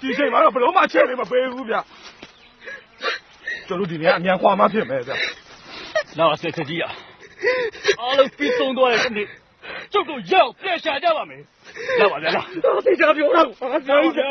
ဒီချိန်မှာတော့ဘလုံးမချက်နေမပေးဘူးဗျကျွန်တော်ဒီနေ့အမြန်ခွာမှဖြစ်မယ်ဗျနောက်ဆက်ချက်ကြီးအားလုံးပြီးဆုံးသွားတဲ့နေ့ကျုပ်တို့ရောက်ပြန်ရှာကြပါမယ်ရပါဗျာတော့တေချာပြောတော့အားကြောက်ကြ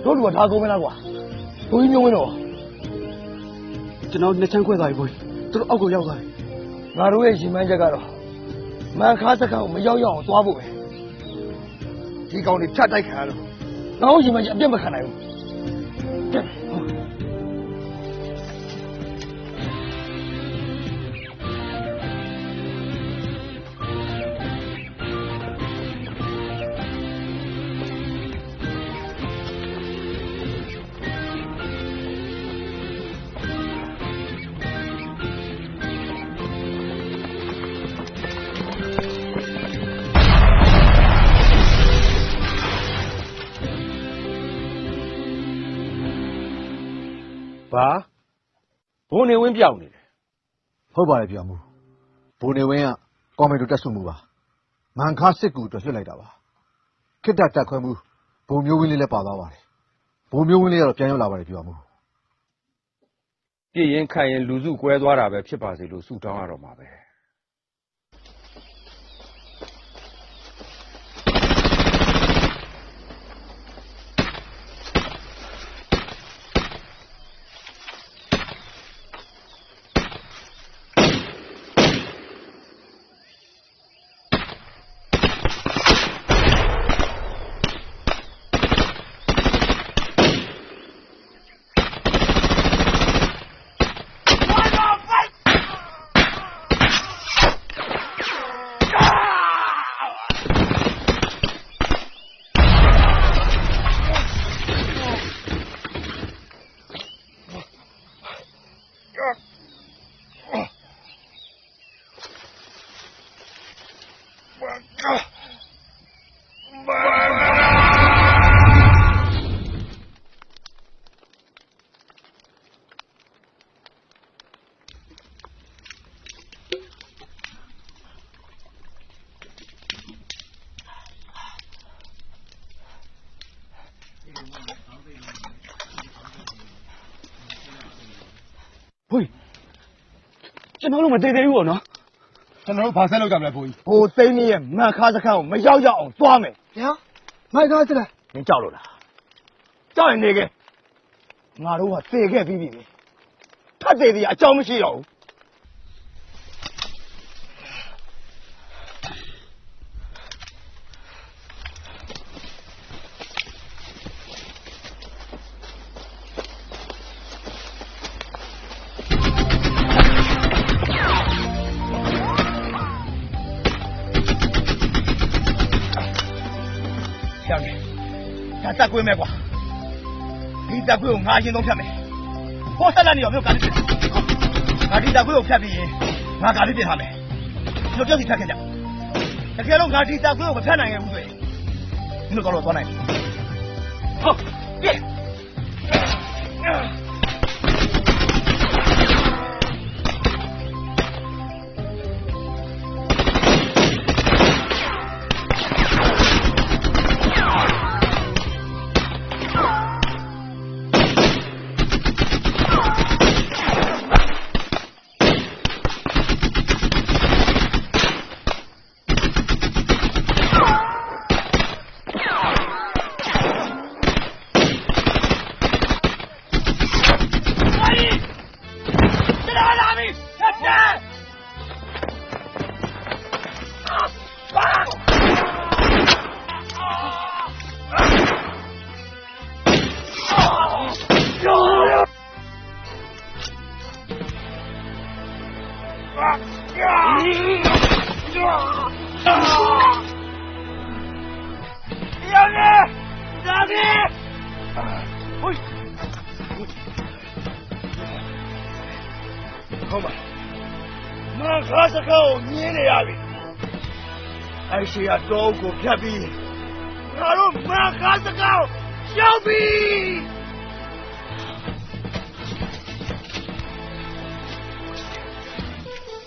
တို့လူကထားကုန်မလားကွာဘိုးကြီးမျိုးဝင်းတော့ ကျွန်တော်နှစ်ချမ်းခွဲသွားပြီဘိုးကြီးသူတို့အောက်ကိုရောက်သွားပြီ ငါတို့ရဲ့ရှင်မန်းချက်ကတော့မန်ခါစခန်းကိုမရောက်အောင်သွားဖို့ပဲဒီကောင်တွေဖြတ်တိုက်ခံရလို့ငါတို့ရှင်မန်းချက်အပြတ်မခံနိုင်ဘူးကဲ ဘာဘုံနေဝင်းပြောင်းနေတယ် ဟုတ်ပါတယ်ပြောင်းမှုဘိုးနေဝင်းကကွန်မန်ဒိုတက်ဆုမှုပါမန်ခါစစ်ကူအတွက်လွှတ်လိုက်တာပါခိတ္တတက်ခွဲမှုဘုံမျိုးဝင်းလေးလည်းပါသွားပါတယ်ဘုံမျိုးဝင်းလေးကတော့ပြန်ရောက်လာပါတယ်ပြောင်းမှု ပြည့်ရင်ခိုင်ရင်လူစုကွဲသွားတာပဲဖြစ်ပါစေလို့ဆုတောင်းရတော့မှာပဲ ဘိုးကြီးကျွန်တော်တို့မတည်သေးဘူးပေါ့နော် ကျွန်တော်တို့ဘာဆက်လုပ်ကြမလဲဘိုးကြီးဟိုသိန်းကြီးရဲ့မန်ခါစခန်းကိုမရောက်အောင်သွားမယ် ဗျာမိုက်ကားစလား မင်းကြောက်လို့လားကြောက်ရင်နေခဲ့ငါတို့ကသေခဲ့ပြီးပြီထပ်သေးသေးအကြောင်းမရှိတော့ဘူး ရှောင်းတယ်ဒါတက်ကွေးမဲ့ကွာဒီတက်ကွေးကိုငါအရင်ဆုံးဖြတ်မယ်ဟောဆက်လက်နေရောမြို့ကားလေးဖြစ်ငါဒီတက်ကွေးကိုဖြတ်ပြီးရင်ငါကားလေးပြင်ထားမယ်တို့ပြုတ်စီဖြတ်ခဲ့ကြတကယ်လို့ငါဒီတက်ကွေးကိုမဖြတ်နိုင်ခဲ့ဘူးဆိုရင်ဒီလိုကတော့သွားနိုင်ဟုတ်ပြေ ဟုတ်ပါမန်ခါစကားကိုမြင်နေရပြီအဲ့ရှိရတော့ကိုဖြတ်ပြီးငါတို့မန်ခါစကားကိုရှောက်ပြီ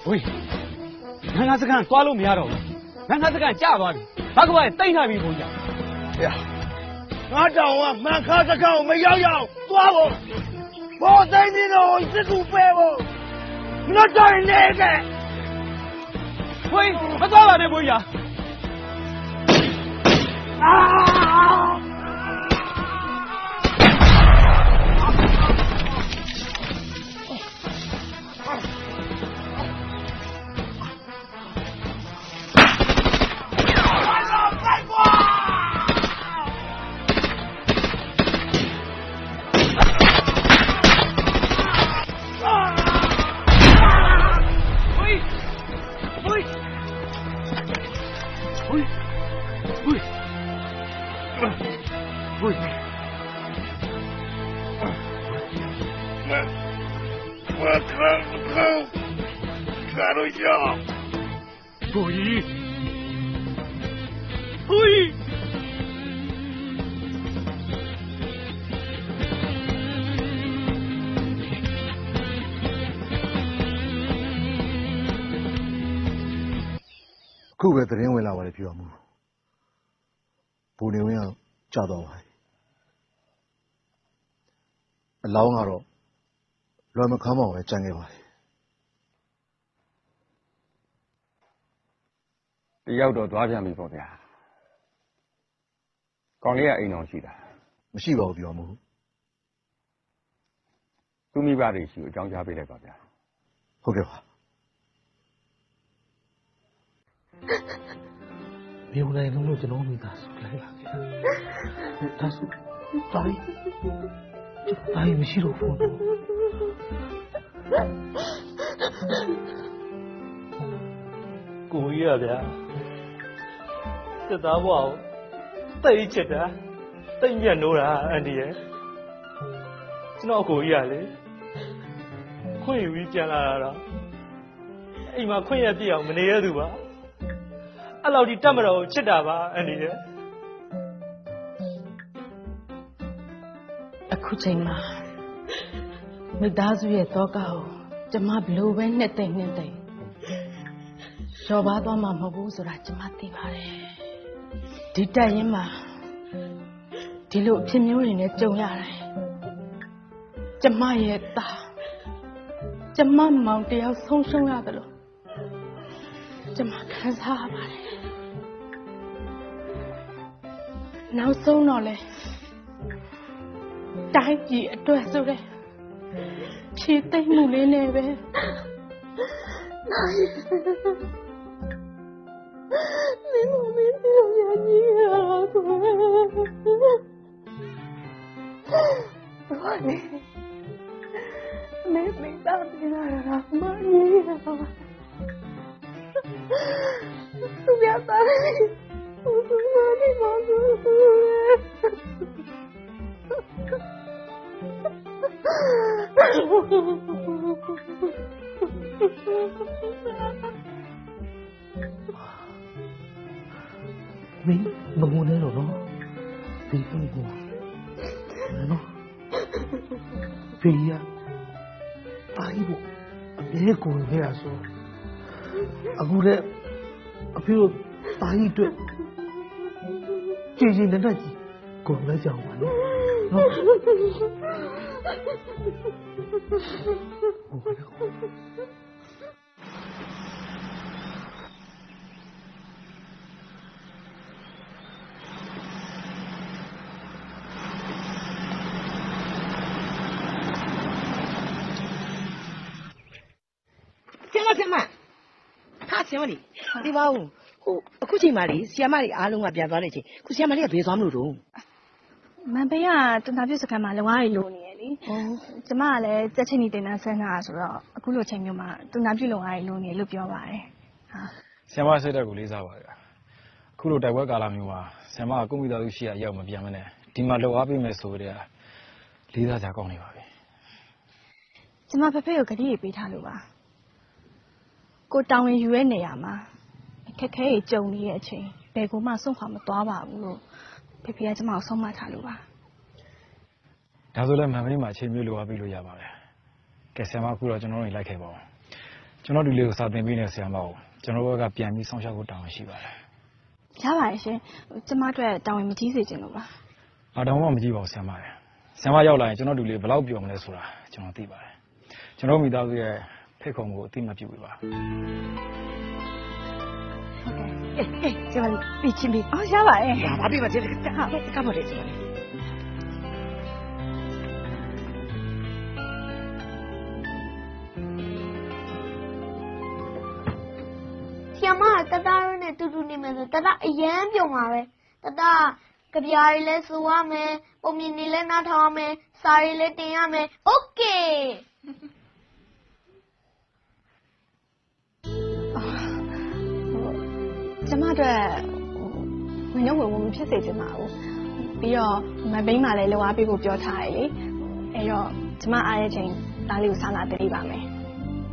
ဘိုးကြီးငန်းကားစကန်သွားလို့မရတော့ဘူးငန်းကားစကန်ကျသွားပြီဘာကဘာတိတ်ထားပြီဘိုးကြီး ဟဲ့ငါတောင်ကမန်ခါစကားကိုမရောက်ရအောင်သွားဖို့ဘောသိနေတော့စစ်ကူပဲဖို့ငါတိုင်နေခဲ့ ဘိုးကြီးမသွားပါနဲ့ဘိုးကြီး အာ干了呀！不义，不义！ခုပဲသတင်းဝင်လာပါလေပြောမှုဘူနေဝင်းကကြာတော့ပါအလောင်းကတော့လွယ်မခမ်းမောင်ပဲကြံခဲ့ပါလေ တယောက်တော့သွားပြန်ပြီပေါ့ဗျာကောင်းလေးကအိမ်တော်ရှိတာ မရှိပါဘူးပြောမှု သူ့မိဘတွေရှိကိုအကြောင်းကြားပေးလိုက်ပါဗျာ ဟုတ်ကဲ့ပါ မြို့နယ်လုံးလို့ကျွန်တော်မိသားစုလိုက်လာခဲ့ဒါဆိုတိုင်းမရှိတော့ဘူးကိုကြီးရဗျာစစ်သားဘွားကိုတိတ်ချစ်တာတိတ်ညက်နိုးတာအန်ဒီရဲ့ကျွန်တော်ကိုကြီးရလေခွင့်ယူပြီးပြန်လာတာတော့အိမ်မှာခွင့်ရပြည့်အောင်မနေရသူပါအဲ့လောက်ဒီတတ်မတော်ကိုချစ်တာပါအန်ဒီရဲ့ အခုချိန်မှာမိသားစုရဲ့တောကကိုကျမဘလို့ပဲနှစ်သိမ့်လျှော်ပါသွားမှာမဟုတ်ဘူးဆိုတာကျမသိပါတယ်ဒီတက်ရင်မှာဒီလိုအဖြစ်မျိုးတွေနဲ့ကြုံရတယ်ကျမရဲ့သားကျမမောင်တယောက်ဆုံးရှုံးရတယ်လို့ကျမခံစားရပါတယ်နောက်ဆုံးတော့လေတိုင်းပြည်အတွက်ဆိုတဲ့ဖြည့်သိမ့်မှုလေးနဲ့ပဲမင်းမင်းပြောရကြီးရတော့ဘာလဲမင်းမိသားစုရတာမကြီးရတော့သူပြတာလေသူမနေပါဘူး မင်းမငုံနဲ့တော့နော်ဒီကိစ္စကိုနော်ဖေးရတိုင်းကိုအမြဲကိုရရဆိုအခုလည်းအဖေတို့တိုင်းအတွက်ကြည်ကြည်နဲ့တက်ကြီးကိုလည်းကြောက်ပါနော်နော်ဆရာမဟာဆရာမလေးဒီပါဦးဟိုအခုချိန်မှလေဆရာမလေးအားလုံးကပြန်သွားတဲ့အချိန်ခုဆရာမလေးကဘယ်သွားမလို့တော့မန်ပေးကတနာပြုတ်စခန်းမှာလုံအားရီလိုနေရလေကျမကလည်းစက်ချင်းနေတင်တန်းဆန်းတာဆိုတော့အခုလိုချိန်မျိုးမှာတနာပြုတ်လုံအားရီလိုနေလို့ပြောပါတယ်ဟာ ဆရာမစိတ်ဓာတ်ကိုလေးစားပါဗျာအခုလိုတိုက်ပွဲကာလမျိုးမှာဆရာမကကိုမိသားစုရှိရရောက်မပြန်မနဲ့ဒီမှာလှုပ်အားပေးမယ်ဆိုတဲ့လေးစားကြကောင်းနေပါပြီ ကျမဖေဖေကိုဂတိပေးထားလို့ပါကိုတောင်းဝင်ယူရဲ့နေရာမှာအခက်ခဲကြီးကြုံနေတဲ့အချိန်ဘယ်ကိုမှဆုံးခွာမသွားပါဘူးလို့ဖေဖေကကျမကိုဆုံးမထားလို့ပါ ဒါဆိုလည်းမန်မေးမှာအချိန်မျိုးလှုပ်အားပေးလို့ရပါပဲကဲဆရာမအခုတော့ကျွန်တော်တို့လိုက်ခဲ့ပါဦးကျွန်တော်ဒီလေးကိုစာသင်ပေးနေဆရာမကိုကျွန်တော်ဘက်ကပြန်ပြီးဆောင်ရှောက်ဖို့တောင်းရှိပါတယ် ရပါတယ်ရှင်ကျမအတွက်တောင်းဝင်မကြီးစေချင်လို့ပါ အားတောင်းမှမကြည့်ပါဘူးဆရာမရဆရာမရောက်လာရင်ကျွန်တော်ဒီလေးဘယ်လောက်ပြောမလဲဆိုတာကျွန်တော်သိပါတယ်ကျွန်တော်မိသားစုရဲ့ဖိတ်ခေါ်မှုကိုအသိမှတ်ပြုပေးပါ ဟုတ်ကဲ့အေးကျမလေးပြီးချင်းပြီးအော်ရပါတယ်ဘာပြီးပါစေကမလေးကျမလေးဆီယမကတတရနဲ့တူတူနေမယ်ဆိုတတအရန်ပြုံပါပဲတတကြပြားတွေလည်းစိုးရမယ်ပုံမြင်တွေလည်းနားထောင်ရမယ်စာတွေလည်းတင်ရမယ်โอเคကျမတို့ဝင်တော့ဝင်မဖြစ်စေချင်ပါဘူးပြီးတော့မဘိန်းမှလည်းလောအားပေးဖို့ပြောထားတယ်လေအဲ့တော့ကျမအားရချိန်သားလေးကိုဆာလာပေးပါမယ်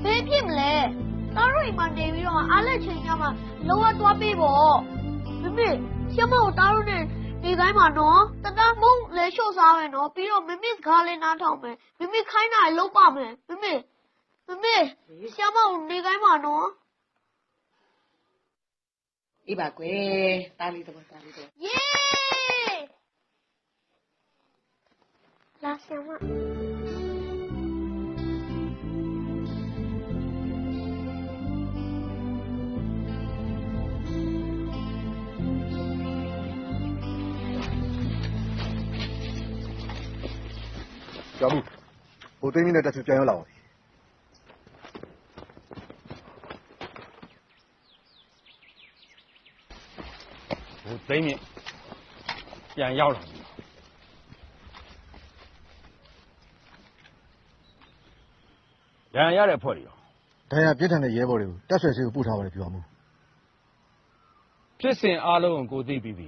ဘယ်ဖြစ်မလဲသားတို့ အိမ်မှာနေပြီးတော့အားလက်ချိန်ညမှာလောကသွားပေးပေါ့မမေဆရာမကိုတားလို့နဲ့ဒီတိုင်းမှာနော်တတမုံလဲလျှော့စားမယ်နော်ပြီးတော့မမေစကားလေးနားထောင်မယ်မမေခိုင်းတာလုံးပါမယ်မမေဆရာမကိုနေတိုင်းမှာနော်အေးပါကွယ်တားလေးတော့ယေလာဆရာမကျော်မှုဟိုသိန်းကြီးနဲ့တက်ဆူပြန်ရောက်လာပါပြီဟိုသိမ်းမြင့်ပြန်ရောက်လာပြီရန်ရတဲ့ဖွဲ့တွေရော ဒဏ်ရာပြင်းထန်တဲ့ရဲဘော်တွေကိုတက်ဆွဲဆေးကိုပို့ထားပါတယ်ပြောမှု ဖြစ်စဉ်အားလုံးကိုသိပြီးပြီ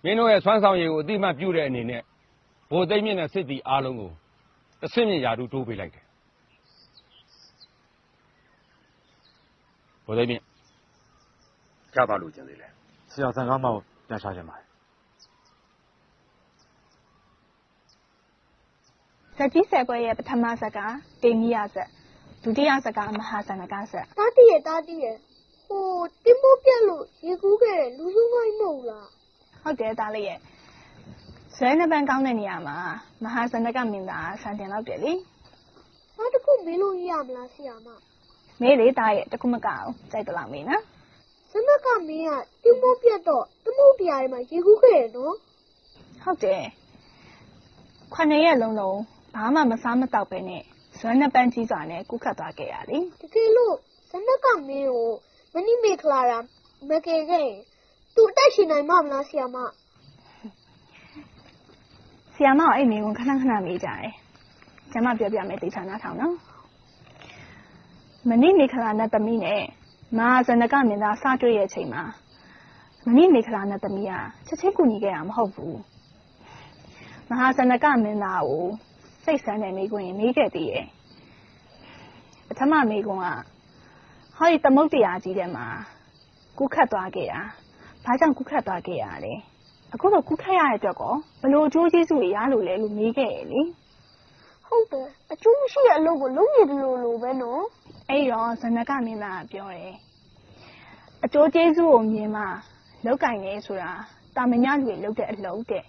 မင်းတို့ရဲ့ဆွမ်းဆောင်ရည်ကိုအတိအမှတ်ပြုတဲ့အနေနဲ့ဟိုသိမ်းမြင့်နဲ့စစ်တီအားလုံးကိုတစ်ဆင့်မြင့်ရာထူးတိုးပေးလိုက်တယ်ဟိုသိမ်းမြင့်ကြားပါလို့ကျင်သေးလဲ ဆရာဆန်ကားမောက်ပြန်ရှာချင်ပါတယ် ဇက်ကြီးဆယ်ပွဲရဲ့ပထမဇက်ကတေမီယာဇက်ဒုတိယဇက်ကမဟာဇနကဇက် တားတည့်ရဟိုတင်မိုးပြက်လို့ရေကူးခဲ့တဲ့လူစုမိုင်းမဟုတ်လား ဟုတ်တယ်သားလေးရဲ့ဇွဲနှစ်ပန်းကောင်းတဲ့နေရာမှာမဟာဇနကမင်းသားဆန်တင်လောက်တယ်လေ နောက်တစ်ခုမေးလို့ရမလားဆရာမ မေးလေသားရဲ့တခုမကအောင်ကြိုက်တော့လောက်မေးနော် ဇနကမင်းကတင်မိုးပြက်တော့သမုတ်တရားတွေမှာရေကူးခဲ့တယ်နော် ဟုတ်တယ်9ရက်လုံးဘာမှမစားမတောက်ပဲနဲ့ဇွဲနှစ်ပန်းကြီးစွာနဲ့ကုခတ်သွားခဲ့ရလေ တကယ်လို့ဇနကမင်းကိုမနိမေခလာတာမကယ်ခဲ့ရင်သူအသက်ရှင်နိုင်မှာမလားဆရာမ ဆရာမအဲ့မိကုန်းခဏမေးကြတယ်ကျမပြောပြမယ်တေချာနားထောင်နော်မနိမေခလာနဲ့သမီးနဲ့မဟာဇနကမင်းသားစတွေ့ရဲ့အချိန်မှာမနိမေခလာနဲ့သမီးကချက်ချင်းကူညီခဲ့တာမဟုတ်ဘူးမဟာဇနကမင်းသားကိုစိတ်ဆန်းတဲ့မိကွန်းရင်မေးခဲ့သေးရဲ့ပထမမိကွန်းကဟောဒီသမုတ်တရားကြီးထဲမှာကုခတ်သွားခဲ့တာဘာကြောင့်ကုခတ်သွားခဲ့ရလဲအခုတော့ကုခတ်ရတဲ့အတွက်ကောဘလို့အကျိုးကျေးဇူးတွေရလို့လဲလို့မေးခဲ့ရလေ ဟုတ်တယ်အကျိုးမရှိတဲ့အလုပ်ကိုလုပ်နေတယ်လို့ပဲနော် အဲ့တော့ဇနကမင်းသားကပြောတယ်အကျိုးကျေးဇူးကိုမြင်မှလောက်ကင်နေဆိုတာတာမညလူတွေလုပ်တဲ့အလုပ်တဲ့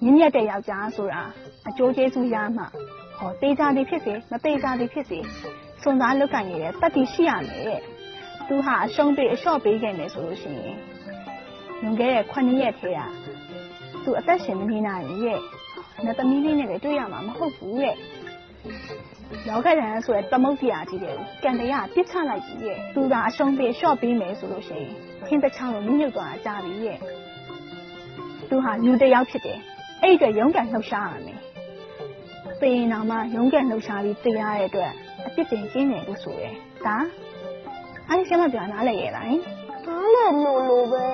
မြင့်မြတ်တဲ့ယောက်ျားဆိုတာအကျိုးကျေးဇူးရမှဟောတေးကြသည်ဖြစ်စေမတေးကြသည်ဖြစ်စေစွန်သားလောက်ကင်နေတဲ့တတိရှိရမယ်တဲ့သူဟာအရှုံးပေးအလျှော့ပေးခဲ့မယ်ဆိုလို့ရှိရင်လွန်ခဲ့တဲ့9ရက်ထဲကသူအသက်ရှင်မနေနိုင်ဘူးရဲ့နတ်သမီးလေးနဲ့လည်းတွေ့ရမှာမဟုတ်ဘူးရဲ့လောကဓာတ်ဆိုတဲ့သမုတ်တရားကြီးတွေကိုကန်တရားပြစ်ချလိုက်ပြီရဲ့သူသာအရှုံးပေးရှော့ပေးမယ်ဆိုလို့ရှိရင်ခင်းတစ်ချောင်းကိုမြုပ်သွားတာကြားပြီရဲ့သူဟာလူတစ်ယောက်ဖြစ်တယ်အဲ့ဒီအတွက်ရုန်းကန်လှုပ်ရှားရမယ်သေရင်တော့မှရုန်းကန်လှုပ်ရှားပြီးသေရတဲ့အတွက်အပြစ်တင်ကျင်းတယ်လို့ဆိုရယ်ဒါအဲ့ဒီဆရာမပြောနားလဲရဲ့လားဟင် နားလဲလို့ပဲ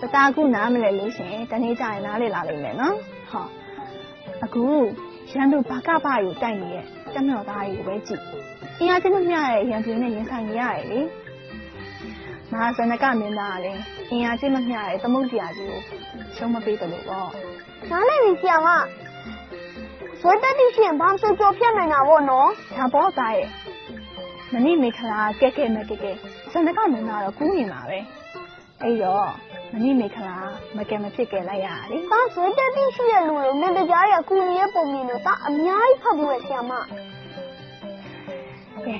တတခုနားမလဲလို့ရှိရင်တနေ့ကျရင်နားလေလာလိမ့်မယ်နော်ဟောအခုရန်သူဘာကဘာကိုတိုက်နေရဲ့တမတော်သားကြီးကိုပဲကြည့်အင်အားချင်းမမျှရဲ့ရန်သူနဲ့ရင်ဆိုင်နေရတယ်လေမဟာဇနကမင်းသားကလည်းအင်အားချင်းမမျှရဲ့သမုတ်တရားကြီးကိုရှုံးမပေးတယ်လို့ပေါ့ နားလဲပြီဆရာမဇွဲတက်တိရှင်ဘာမှစကြောဖြတ်နိုင်တာပေါ့နော် ဒါပေါ့သားရဲ့မနိမေခလာကဲဇနကမင်းသားတော့ကူးနေမှာပဲအဲ့တော့မနိမေခလာမကဲမဖြစ်ခဲ့လိုက်ရလေ ။ဒါဇွဲတက်တိရှိတဲ့လူတွေမင်းတရားရကူညီရဲ့ပုံမြင်လို့ဒါအများကြီးဖတ်ပြီးရဆရာမ ကဲ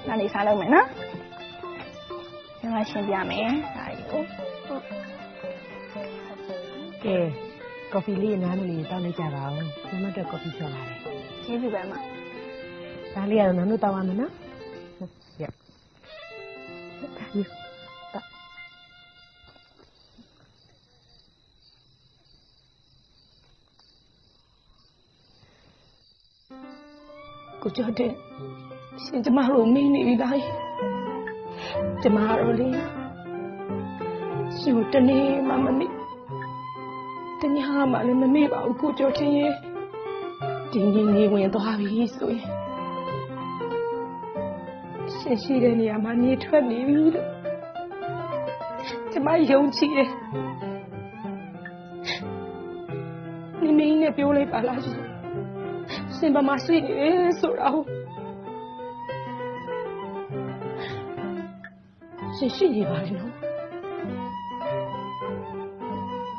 ဒါလေးစားလုံးမယ်နော်ဒီမှာရှင်းပြမယ်ဒါလေးကို ကဲကော်ဖီလေးနားလေးတောင်းလိုက်ကြပါဦးကျမတို့ကော်ဖီချော်လာတယ် ကျေးဇူးပဲမ ဒါလေးကတော့နားလို့တောင်းရမယ်နော်ရကိုကျော်တဲ့ရှင်ကျမတို့မင်းနေပြီလားကျမတို့လေရှင်တနေ့မှမမေ့တညမှလည်းမမေ့ပါဘူးကိုကျော်တင်ရဲ့ဒီနေ့နေဝင်သွားပြီဆိုရင်ရှ ရှင်ရှိတဲ့နေရာမှာနေထွက်နေပြီလို့ကျမယုံကြည်တယ်နိမင်းနဲ့ပြောလိုက်ပါလားရှင်ဘာမှရှိနေတယ်ဆိုတာဟုတ်ရှင်ရှိနေပါလေနော်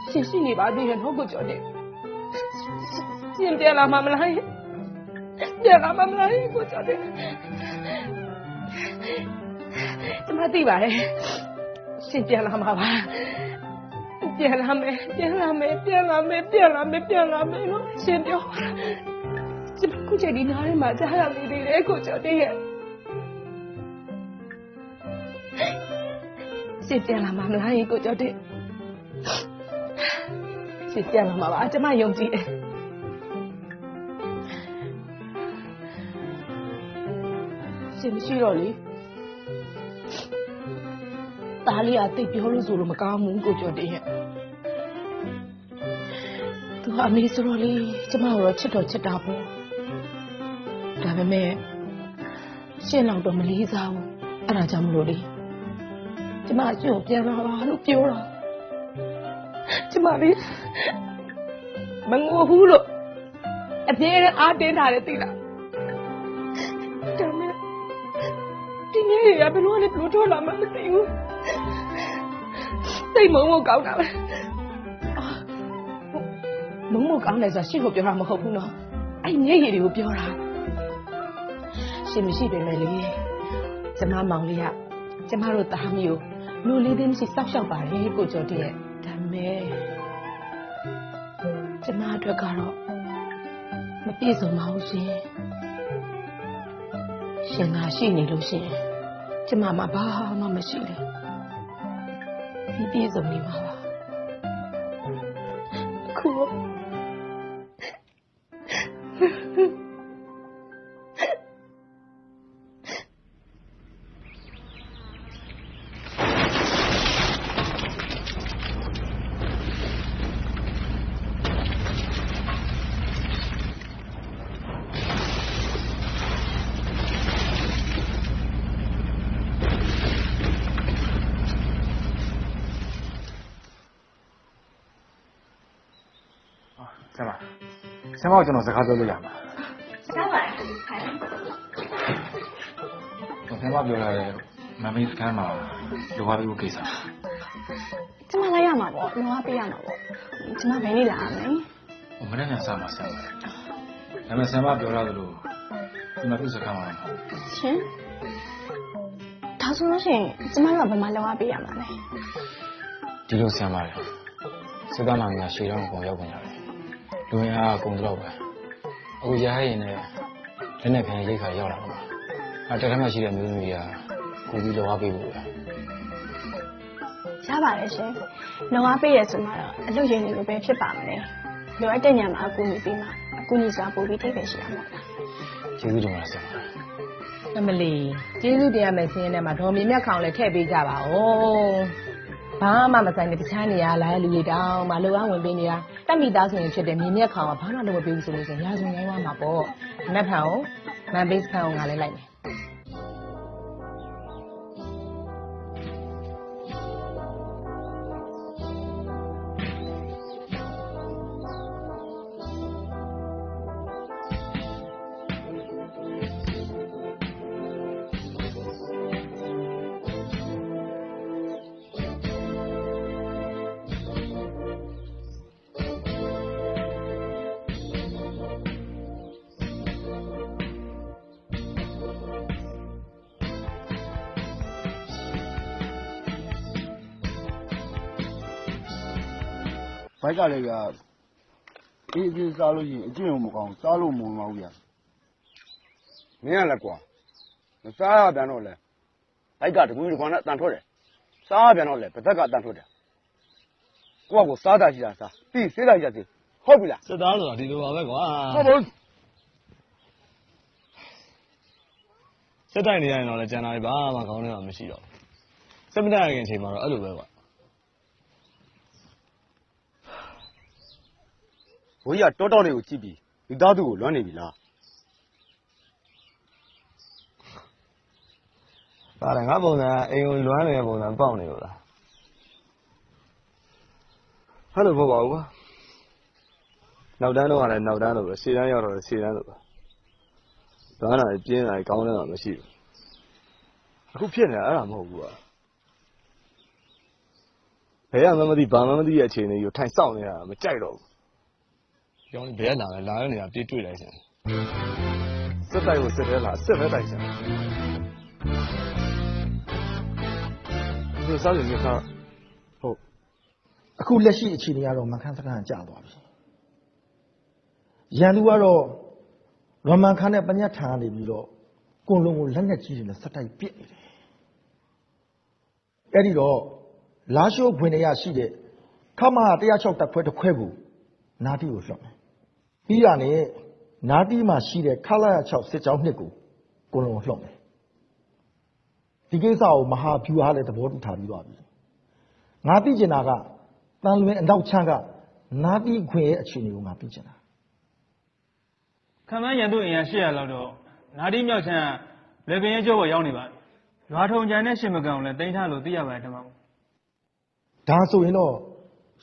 ရှင်ရှိနေပါသေးတယ်နော်ကိုကျော်တဲ့ရှင်ပြန်လာမှမလားပြန်လာမှမလားကိုကျော်တဲ့ကျမသိပါတယ်ရှင်ပြန်လာမှာပါပြန်လာမယ်လို့ရှင်ပြောကျမခုချိန်ဒီနားထဲမှာကြားရနေသေးတယ်ကိုကျော်တဲ့ရဲ့ရှင်ပြန်လာမှာမလားကိုကျော်တဲ့ရှင်ပြန်လာမှာပါကျမယုံကြည်တယ်ရှင်မရှိတော့လေသားလေးအသိပြောလို့ဆိုလို့မကောင်းဘူးကိုကျော်တဲ့ရဲ့သူအမေဆိုတော့လေကျမတို့ချစ်တော်ချစ်တာပေါ့ဒါပေမဲ့ရှင်းလောက်တော့မလေးစားဘူးအဲ့ဒါကြောင့်မလို့လေကျမအကျိုးပြန်လာပါလို့ပြောတာကျမလေးမငိုဘူးလို့အပြင်းအားတင်းထားတယ်သိလားဒါမဲ့ဒီနေ့ရဘယ်လိုလဲဘလို့ထွက်လာမှမသိဘူးစိတ်မုန်းကောင်းတာပဲမုန်းကောင်းတယ်ဆိုတာရှင်းကိုပြောတာမဟုတ်ဘူးနော်အဲ့မျက်ရည်တွေကိုပြောတာရှင်မရှိပေမဲ့လေကျမမောင်လေးကကျမတို့သားမျိုးလူလေးသေးမရှိစောက်ရှောက်ပါလေကိုကျော်တည်းဒါမဲ့ကျမအတွက်ကတော့မပြည့်စုံပါဘူးရှင်သာရှိနေလို့ရှင်ကျမမှာဘာမှမရှိလေဒီပြည့်စုံနေမှာပါအခုဆရာမကျွန်တော်စကားပြောလို့ရမှာစကားပါခိုင်းဆရာမပြောရတယ်မမေးစကန်မှာလိုပါဘူးကိစ္စကျမလိုက်ရမှာပေါ့လိုပါပေးရမှာပေါ့ကျမဘယ်နေ့လာမလဲမနေ့ကစမှာဆရာမဒါပေမဲ့ဆရာမပြောရတယ်လို့ဒီမှာပြစကန်မှာရှင်ဒါဆိုလို့ရှိရင်ကျမတို့ကဘယ်မှာလိုပါပေးရမှာလဲဒီလိုဆရာမလေစစ်သားမှများရှေ့တော့ပုံရောက်ကုန်ရတယ်လူရင်းအားကုန်တော့ပဲအခုရဟရင်လည်းလက်နဲ့ခံရိတ်ခါရောက်လာတော့အဲတက်ထမ်းမှရှိတဲ့မျိုးမျိုးကြီးကကိုပြီးလောအားပေးဖို့ပဲရပါတယ်ရှင်လောအားပေးရဆိုမှတော့အလုပ်ရင်းတွေကိုပဲဖြစ်ပါမလဲလိုအပ်တဲ့ညမှာအကူညီပေးမှာအကူညီစွာပို့ပြီးထိပ်ပဲရှိရမှာလားကျေးဇူးတင်ပါတယ်ဆရာအမလီကျေးဇူးတင်ရမယ်စင်းရဲမှာဒေါ်မြမြခေါင်လည်းထည့်ပေးကြပါဦးဘာမှမဆိုင်တဲ့တခြားနေရာလာလူတွေတောင်းမလိုအောင်ဝင်ပေးနေတာတက်မိသားဆိုရင်ဖြစ်တယ်မြင်းမြက်ခေါင်ကဘာမှလုပ်မပေးဘူးဆိုလို့ဆိုရင်ရာဇဝင်ရိုင်းသွားမှာပေါ့မက်ဖန်ကိုမန်ဘေးစ်ဖန်ကိုငါလည်းလိုက်မယ်ဘိုက်ကလည်းကအေးအေးစားလို့ရှိရင်အကျင့်ကိုမကောင်းစားလို့မဝင်ပါဘူးဗျာမင်းကလည်းကွာမစားရပြန်တော့လဲဘိုက်ကတကူတကွာနဲ့အတန်ထွက်တယ်စားရပြန်တော့လဲဗသက်ကအတန်ထွက်တယ်ကိုယ့်ကိုစားတာရှိတာစားပြီးစေးတာရှိတာစေးဟုတ်ပြီလားစစ်သားဆိုတာဒီလိုပါပဲကွာဟုတ်ပါဘူးစစ်တိုင်းနေရရင်တော့လည်းကျန်တာတွေဘာမှခေါင်းထဲမှာမရှိတော့ဘူးစစ်မတိုက်ခင်အချိန်မှာတော့အဲ့လိုပဲကွာဘိုးကြီးကတောတောတွေကိုကြည့်ပြီးမိသားစုကိုလွမ်းနေပြီလား ပါလေငါပုံစံအိမ်ကိုလွမ်းနေတဲ့ပုံစံပေါက်နေလို့လားအဲ့လိုမဟုတ်ပါဘူးကွာနောက်တန်းတော့လည်းနောက်တန်းလို့ပဲရှေ့တန်းရောက်တော့ရှေ့တန်းလို့ပဲလွမ်းတာပြင်းတာကောင်းနေတာမရှိဘူးအခုဖြစ်နေတာအဲ့ဒါမဟုတ်ဘူးကွာဘယ်မှမသိဘာမှမသိရဲ့အခြေအနေကိုထိုင်စောင့်နေတာမကြိုက်တော့ဘူးကျောင်းလေးဘယ်ကလာလဲလာရနေတာပြေးတွေ့လိုက်စမ်းစစ်တိုက်ကိုစစ်တဲလာစစ်ပဲတိုက်စမ်းဒီစားရည်ခါဟုတ်အခုလက်ရှိအခြေအနေကတော့မခန်းစခန်းကျသွားပြီရန်သူကတော့ရမန်ခန်းနဲ့ပညတ်ထန်နေပြီးတော့ကွန်လုံးကိုလက်နဲ့ကြီးတွေနဲ့စက်တိုက်ပစ်နေတယ်အဲ့ဒီတော့လာရှိုးခွင်ရရှိတဲ့ခမ106တပ်ခွဲတစ်ခွဲကိုနာတီကိုလွှတ်မယ်ပြီးရနဲ့နာတီမှာရှိတဲ့ခလာ6စစ်ကြောင်း2ကိုကွန်လုံးကိုလွှတ်မယ်ဒီကိစ္စကိုမဟာဗျူဟာလည်းသဘောတူထားပြီးသွားပြီငါသိကျင်တာကတန်လွင်အနောက်ချမ်းကနာတီခွင်ရဲ့အခြေအနေကိုငါသိကျင်တာခံမရန်သူအင်အား800လောက်တော့နာတီမြောက်ချမ်းကလေပင်ရဲကျော်ပေါ်ရောက်နေပါပြီရွာထုံကြံနဲ့ရှင်မကန်ကိုလည်းတင်ထားလို့သိရပါတယ်တမန်ဒါဆိုရင်တော့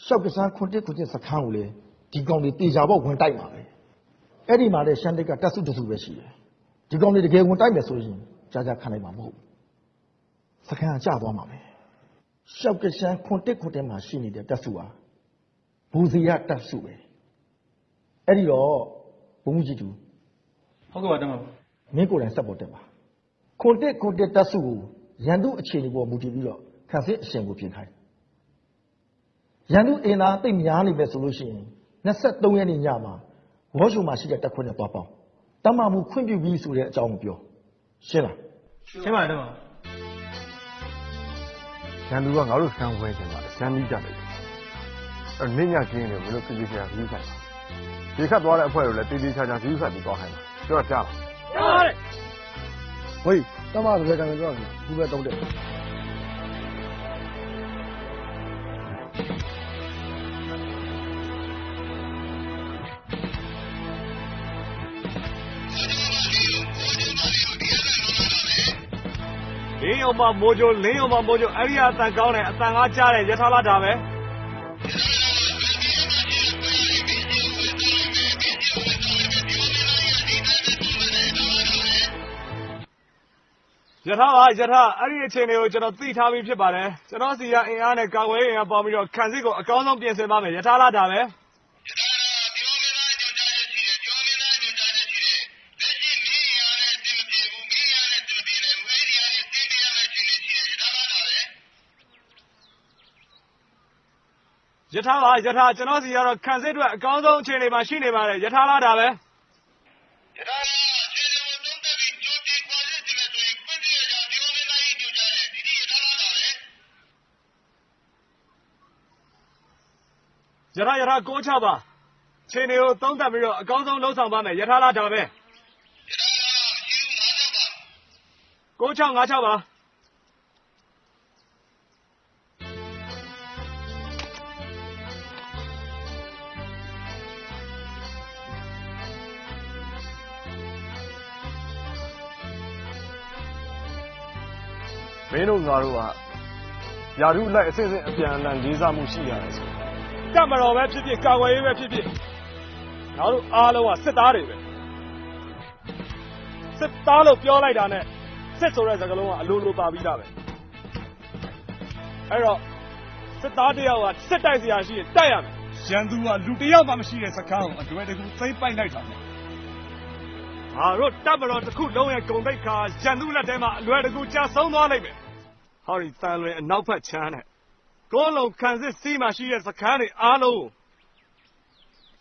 ရှောက်ကစားခွန်တစ်စခန်းကိုလေဒီကောင်တွေတေချာပေါ့ဝင်တိုက်မှာပဲအဲ့ဒီမှာလည်းရှမ်းတိတ်ကတက်စုတစုပဲရှိတယ်ဒီကောင်တွေတကယ်ဝင်တိုက်မယ်ဆိုရင်ကြာကြာခံနိုင်မှာမဟုတ်ဘူးစခန်းကကျသွားမှာပဲရှောက်ကရှမ်းခွန်တစ်မှာရှိနေတဲ့တက်စုဟာဘူစီရတက်စုပဲအဲ့ဒီတော့ဘုံကြီးတူဟုတ်ကဲ့ပါတမန်မင်းကိုယ်တိုင်စက်ပေါ်တက်ပါခွန်တစ်တက်စုကိုရန်သူအခြေအနေပေါ်မူတည်ပြီးတော့ခန့်စစ်အရှင်ကိုပြင်ခိုင်းရန်သူအင်အားသိပ်များနေပဲဆိုလို့ရှိရင်23ရက်နေ့ညမှာဝေါ်ရှုံမှာရှိတဲ့တက်ခွဲနဲ့သွားပေါင်းတမမှုခွင့်ပြုပြီးဆိုတဲ့အကြောင်းကိုပြောရှင်းလားရှင်းပါတယ်တော့ရန်သူကငါတို့ဆန်းဝဲခြင်းပါဆန်းပြီးကြတယ်အဲ့နေညကျင်းတယ်ဘယ်လိုဖြစ်ဖြစ်ကြာပြီးဆိုင်ပါဒီခတ်သွားတဲ့အဖွဲကိုလည်းတေးသေးချာချာယူဆိုင်ပြီးသွားခိုင်းပါပြောကြားပါကြားပါတယ်ဝေးတမဆိုတဲ့ကံပြောတယ်ဘူးပဲတုံးတယ်လင်းအောင်မမိုးကြိုလင်းအောင်မမိုးကြိုအဲ့ဒီအတန်ကောင်းတယ်အတန်ကားကြားတယ်ရထားလာတာပဲရထားပါရထားအဲ့ဒီအခြေအနေကိုကျွန်တော်သိထားပြီးဖြစ်ပါတယ်ကျွန်တော်စီကအင်အားနဲ့ကာကွယ်ရေးအင်အားပေါင်းပြီးတော့ခံစစ်ကိုအကောင်းဆုံးပြင်ဆင်ပါမယ်ရထားလာတာပဲရထားပါရထားကျွန်တော်စီကတော့ခံစစ်အတွက်အကောင်းဆုံးအခြေအနေမှာရှိနေပါတယ်ရထားလာတာပဲရထားရထားကိုချပါခြေနေကိုသုံးသပ်ပြီးတော့အကောင်းဆုံးလှုပ်ဆောင်ပါမယ်ရထားလာတာပဲကိုချ56ပါမင်းတို့ငါတို့ကယာရုလိုက်အစစ်စစ်အပြန်အလှန်လေးစားမှုရှိရတယ်ဆိုတမတော်ပဲဖြစ်ဖြစ်ကာကွယ်ရေးပဲဖြစ်ဖြစ်ငါတို့အားလုံးကစစ်သားတွေပဲစစ်သားလို့ပြောလိုက်တာနဲ့စစ်ဆိုတဲ့စကားလုံးကအလိုလိုပါပြီးသားပဲအဲ့တော့စစ်သားတယောက်ကစစ်တိုက်စရာရှိရင်တိုက်ရမယ်ရန်သူကလူတယောက်မှမရှိတဲ့စခန်းကိုအတွေ့အကြုံသိမ့်ပိုက်လိုက်တာနဲ့ငါတို့တမတော်တစ်ခုလုံးရဲ့ဂုံတိတ်ခါရန်သူလက်ထဲမှာအလွယ်တကူကျဆုံးသွားနိုင်မယ်ဟောဒီတန်လွင်အနောက်ဘက်ချမ်းနဲ့ကိုယ်လုံးခံစစ်စီးမှရှိတဲ့စခန်းတွေအားလုံး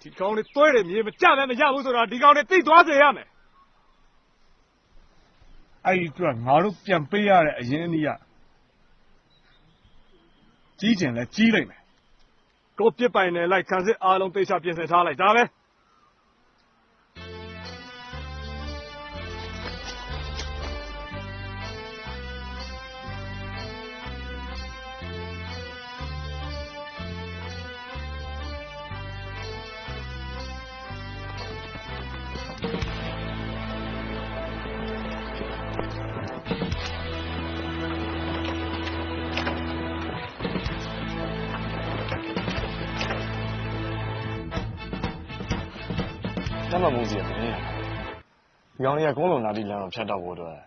ဒီကောင်တွေတွဲတယ်မြေမကြပဲမရဘူးဆိုတာဒီကောင်တွေသိသွားစေရမယ်အဲ့ဒီအတွက်ငါတို့ပြန်ပေးရတဲ့အရင်အနည်းကကြီးကျင်လဲကြီးလိုက်မယ်ကိုပြစ်ပိုင်နယ်လိုက်ခံစစ်အားလုံးတေချာပြင်ဆင်ထားလိုက်ဒါပဲ ဆက်မှတ်မှုစီကတင်းရဒီကောင်လေးကကုန်းလုံးနာတီလမ်းကိုဖြတ်တော့ဖို့အတွက်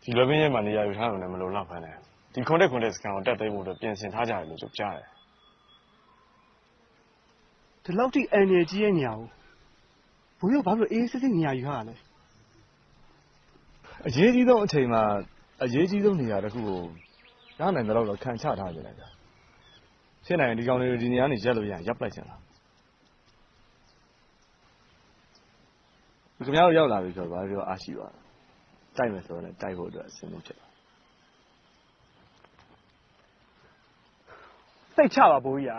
ဒီလွယ်ပင်းရဲမှာနေရာယူထားတယ်လည်းမလို့လောက်ဖမ်းတယ်ဒီခွန်တက်စကန်ကိုတက်သိမ်းဖို့အတွက်ပြင်ဆင်ထားကြတယ်လို့ကြကြားတယ်ဒီလောက်ထိအန်ရကြီးရဲ့နေရာကိုဘိုးရောဘာလို့အေးစစ်စစ်နေရာယူထားရလဲအရေးကြီးဆုံးအချိန်မှာအရေးကြီးဆုံးနေရာတစ်ခုကိုရနိုင်တဲ့တော့ခံချထားကြတယ်ဗျာဖြစ်နိုင်ဒီကောင်လေးဒီနေရာနေရက်လို့ရရင်ရပ်ပလိုက်ချင်လားခင်ဗျားတို့ရောက်လာပြီဆိုတော့ဘာပြောအားရှိပါလဲတိုက်မယ်ဆိုတော့လည်းတိုက်ဖို့အတွက်အဆင်သင့်ဖြစ်ပါစိတ်ချပါဘိုးကြီးဟာ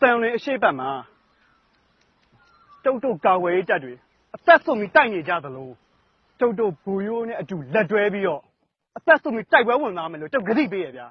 တန်လွင်အရှိတ်ဘက်မှာတုတ်ကာဝယ်ရေးတပ်တွေအသက်ဆုံးပြီးတိုက်နေကြသလိုတုတ်ဘူရိုးနဲ့အတူလက်တွဲပြီးတော့အသက်ဆုံးပြီးတိုက်ပွဲဝင်သွားမယ်လို့တုတ်ဂတိပေးရဗျာ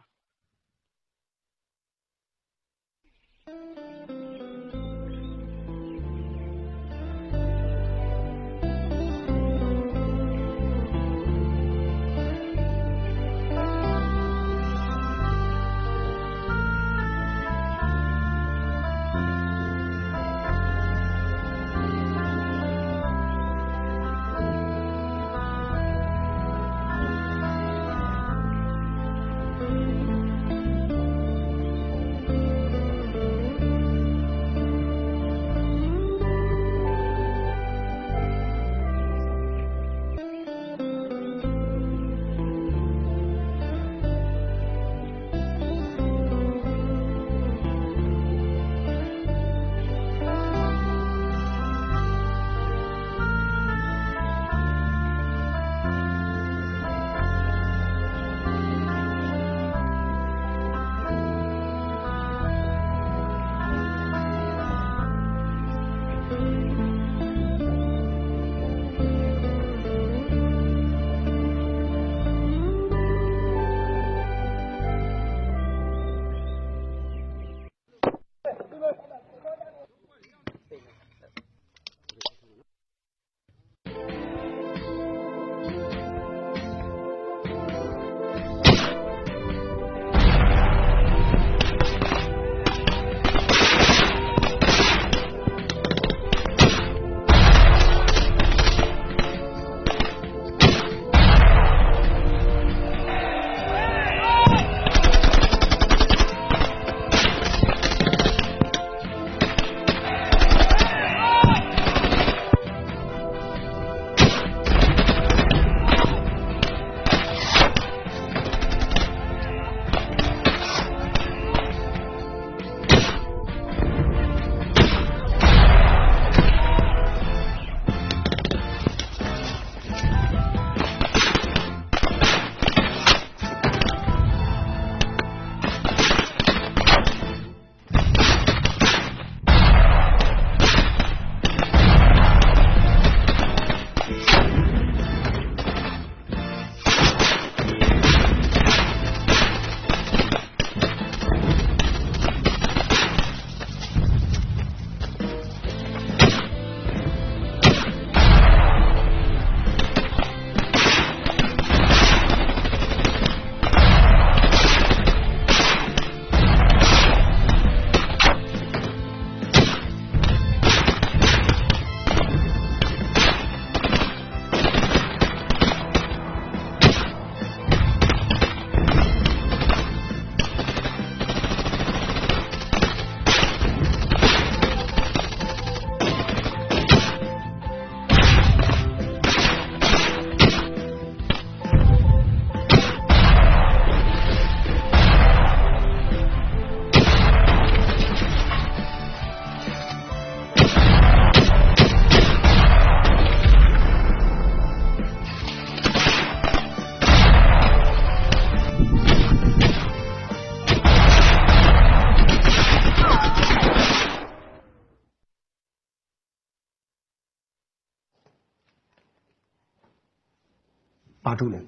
ဘာထူးလဲ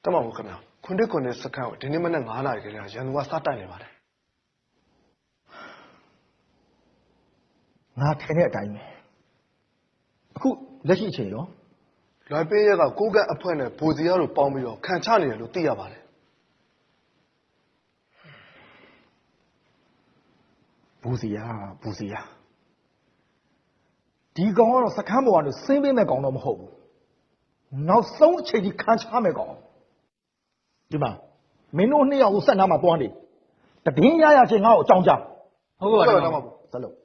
တမဟုတ်ခင်ဗျာခွန်းတက်စခန်းကိုဒီနေ့မနေ့9 နာရီခန့်ရန်သူကစတိုက်နေပါတယ်ငါထင်တဲ့အတိုင်းပဲအခုလက်ရှိအချိန်ရောလွယ်ပင်းရက်ကကိုကန့်အဖွဲ့နဲ့ဗိုလ်စီရတို့ပေါင်းပြီးတော့ခံချနေတယ်လို့သိရပါတယ်ဘူစီယာ ဒီကောင်ကတော့စခန်းပေါ်ကနေဆင်းပေးမဲ့ကောင်တော့မဟုတ်ဘူးနောက်ဆုံးအချိန်ကြီးခံချမဲ့ကောင်ဒီမှာမင်းတို့နှစ်ယောက်ကိုဆက်နာမှာတွန်းနေတည်င်းရချင်းငါ့ကိုအကြောင်းကြားဟုတ်ကဲ့ပါတော့ဇလုံး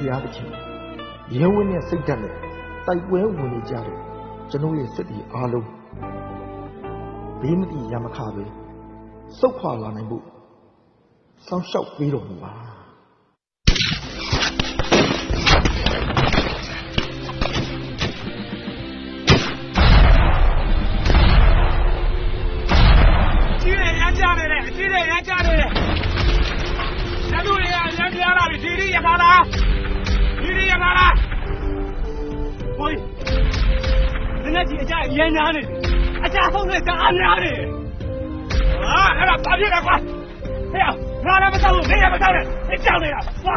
ဘုရားသခင်ရဲဝင်းနဲ့စိတ်ဓာတ်နဲ့တိုက်ပွဲဝင်နေကြတယ်ကျွန်တော်ရဲ့စစ်တီအားလုံးဘေးမတိရမခပဲစုတ်ခွာလာနိုင်ဖို့စောင့်ရှောက်ပေးတော်မူပါကြီးတယ်ရမ်းကြနေတယ်ကြီးတယ်ရမ်းကြနေတယ်နတ်တို့ရမ်းပြားလာပြီဒီရပါလားဒီရပါလားဟိုနည်းနည်းကြီးအကြရမ်းနာနေတယ်အကြဆုံးနဲ့တအားများနေတယ်ဟာအဲ့ဒါဘာဖြစ်လဲကွာဟဲ့ငါလည်းမတောက်ဘူးမင်းလည်းမတောက်နဲ့အကြောက်နေတာကွာ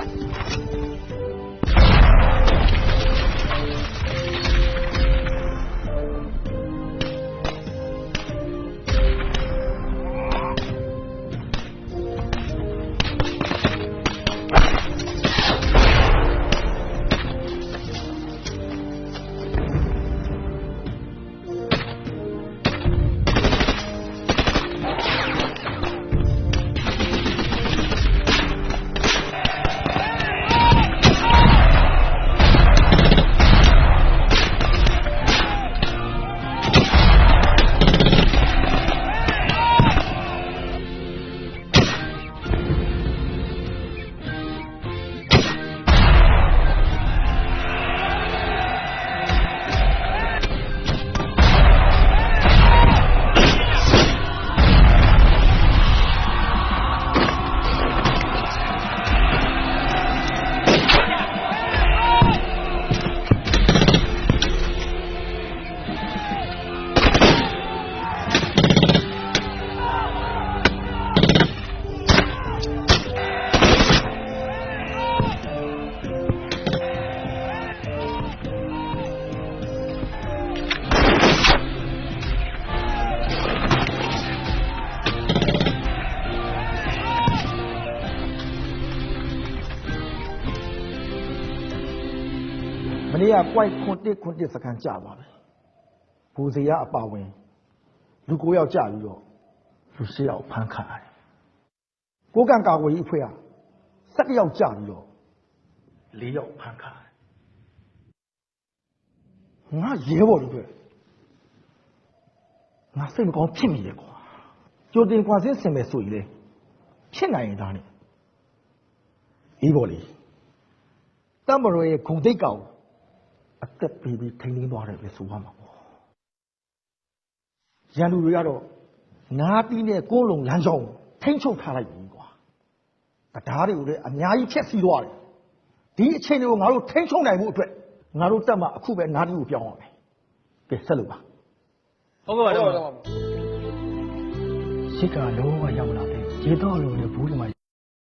မနေ့က point ခွန်တစ်စကန်ကြပါပဲဘူဇေယအပါဝင် လူ9ယောက်ကြာပြီးတော့လူ10ယောက်ဖမ်းခံရတယ်ကိုကံကာကွယ်ရေးအဖွဲ့က17ယောက်ကြာပြီးတော့4ယောက်ဖမ်းခံရတယ်ငါရဲဘော်တွေအတွက်ငါစိတ်မကောင်းဖြစ်မိတယ်ကွာကြိုတင်ကွာစင်းဆင်မယ်ဆိုရင်လေဖြစ်နိုင်ရင်ဒါနဲ့အေးဘော်လေးတမတော်ရဲ့ဂုံတိတ်ကောင်အသက်ပေးပြီးထိန်းသိမ်းသွားတယ်ပဲဆိုရမှာပေါ့ရန်သူတွေကတော့နားပြီးနဲ့ကိုးလုံးလမ်းကြောင်းထိန်းချုပ်ထားလိုက်ပြီကွာတရားတွေကိုလည်းအများကြီးဖျက်ဆီးသွားတယ်ဒီအချိန်တွေကိုငါတို့ထိန်းချုပ်နိုင်မှုအတွက်ငါတို့တက်မှအခုပဲနားတီးကိုပြောင်းအောင်မယ်ကဲဆက်လို့ပါဟုတ်ကဲ့ပါတော့ ရှစ်ကလုံးဝရောက်လာတယ်ရေတော့လို့လည်းဘူးဒီမှာ